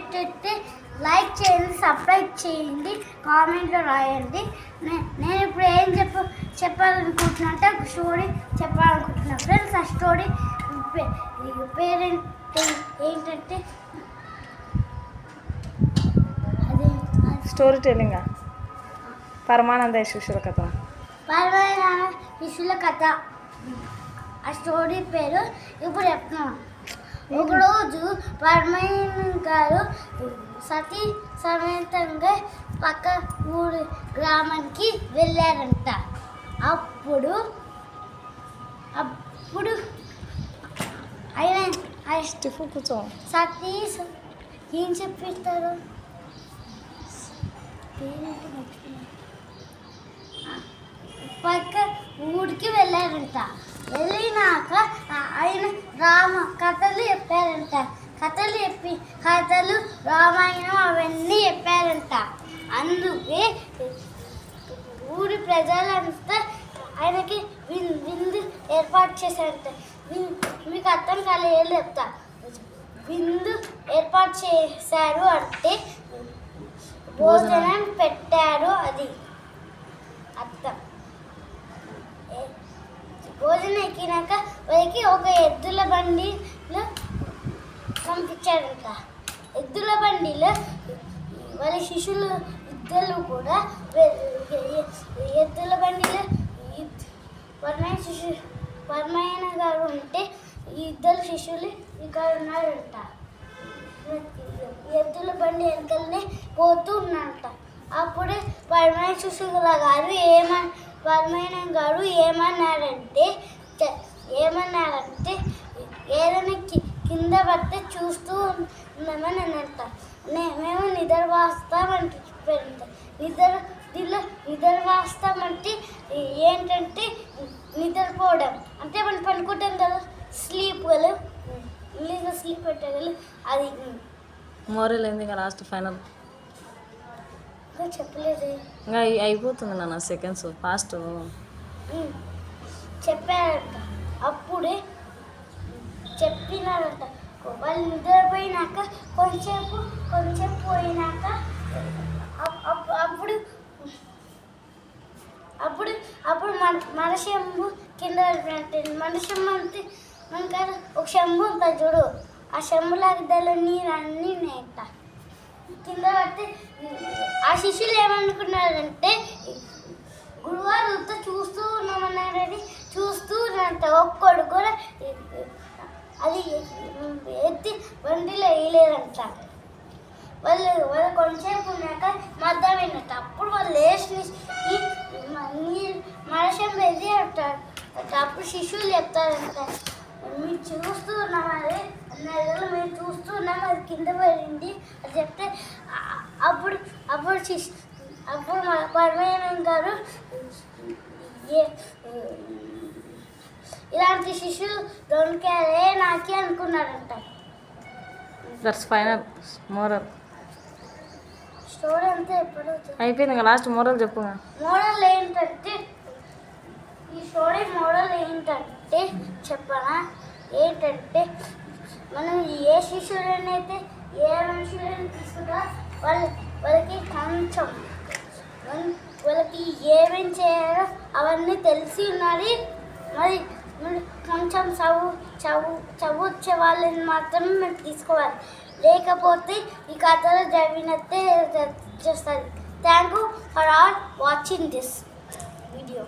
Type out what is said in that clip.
నచ్చినట్టయితే లైక్ చేయండి, సబ్స్క్రైబ్ చేయండి, కామెంట్లో రాయండి. నేను ఇప్పుడు ఏం చెప్పాలనుకుంటున్నా అంటే ఒక స్టోరీ చెప్పాలనుకుంటున్నాను ఫ్రెండ్స్. ఆ స్టోరీ పేరెంట్ ఏంటంటే స్టోరీ టెల్లింగ్ పరమానంద శిష్యుల కథ. పరమానంద శిష్యుల కథ. ఆ స్టోరీ పేరు ఇప్పుడు చెప్తున్నాను. ఒకరోజు పరమానంద గారు సతీ సమేతంగా పక్క ఊరి గ్రామానికి వెళ్ళారంట. అప్పుడు ఆయన కూర్చో. సతీ ఏం చెప్పిస్తారు పక్క ఊరికి వెళ్ళారంట. వెళ్ళినాక ఆయన కథలు చెప్పారంట. కథలు రామాయణం అవన్నీ చెప్పారంట. అందుకే ఊరి ప్రజలంతా ఆయనకి విందు ఏర్పాటు చేశారంట. మీకు అర్థం కాలేదు చెప్తా. విందు ఏర్పాటు చేశారు అంటే భోజనం పెట్టారు, అది అర్థం. భోజనం ఎక్కినాక వాళ్ళకి ఒక ఎద్దుల బండిలో పంపించారంట. ఎద్దుల బండిలో వాళ్ళ శిష్యులు ఇద్దరు కూడా ఎద్దుల బండిలో పరమాయణ గారు ఉంటే ఇద్దరు శిష్యులు ఇక్కడ ఉన్నారంట. ఎద్దుల బండి వెనకలనే పోతూ ఉన్నారంట. అప్పుడే పరమాయణ శిష్యుల గారు పరమాయణ గారు ఏమన్నారంటే ఏదైనా కింద పడితే చూస్తూ ఉన్నామని అనంట. మేము నిద్రవాస్తామంటే నిద్రవాస్తామంటే ఏంటంటే నిద్రపోవడం అంటే మనం పనుకుంటాం కదా, స్లీప్ పెట్టగలరు. అది మోరల్ ఏంది ఇంకా లాస్ట్ ఫైనల్ చెప్పలేదు. ఇంకా అయిపోతుంది నాన్న సెకండ్స్ ఫాస్ట్ చెప్పారంట. అప్పుడే చెప్పినారంట. వాళ్ళు నిద్రపోయినాక కొంచెంసేపు పోయినాక అప్పుడు మన శంభు కింద పడిపోయినట్టు. మన శంభు అంటే మనకు ఒక శంభు ఉంటుంది చూడు, ఆ శంభులాగా దానిలో నీరు అన్నీ నేట కింద పడితే ఆ శిష్యులు ఏమనుకున్నారంటే గురువారు చూస్తూ ఉన్నామన్నారని చూస్తూ ఉన్నంత ఒక్కడు కూడా అది ఎత్తి బండిలో వేయలేదంట. వాళ్ళు కొంచెంసేపు ఉన్నాక మద్దమైనట్టు. అప్పుడు వాళ్ళు లేచి మనసం వెళ్ళి అంటారు. అప్పుడు శిష్యులు చెప్తారంట, మీరు చూస్తూ ఉన్నామని అన్నారు, మేము చూస్తూ ఉన్నాము, అది కింద పడింది అది చెప్తే అప్పుడు పరమానంద గారు ఇలాంటి శిష్యులు దొరికారే నాకే అనుకున్నారంట. That's final moral. స్టోరీ అంతా ఎప్పుడు అయిపోయింది ఇంకా లాస్ట్ మోరల్ చెప్పు. మోరల్ ఏంటంటే ఈ స్టోరీ మోరల్ ఏంటంటే చెప్పనా, ఏంటంటే మనం ఏ శిష్యులనైతే ఏ మనుషులని తీసుకుంటా వాళ్ళకి ఏమేమి చేయాలో అవన్నీ తెలిసి ఉన్నది. మరి కొంచెం చదువుచ్చే వాళ్ళని మాత్రమే మేము తీసుకోవాలి, లేకపోతే ఈ కథలో జరిగినట్టే చేస్తుంది. Thank you for all watching this video.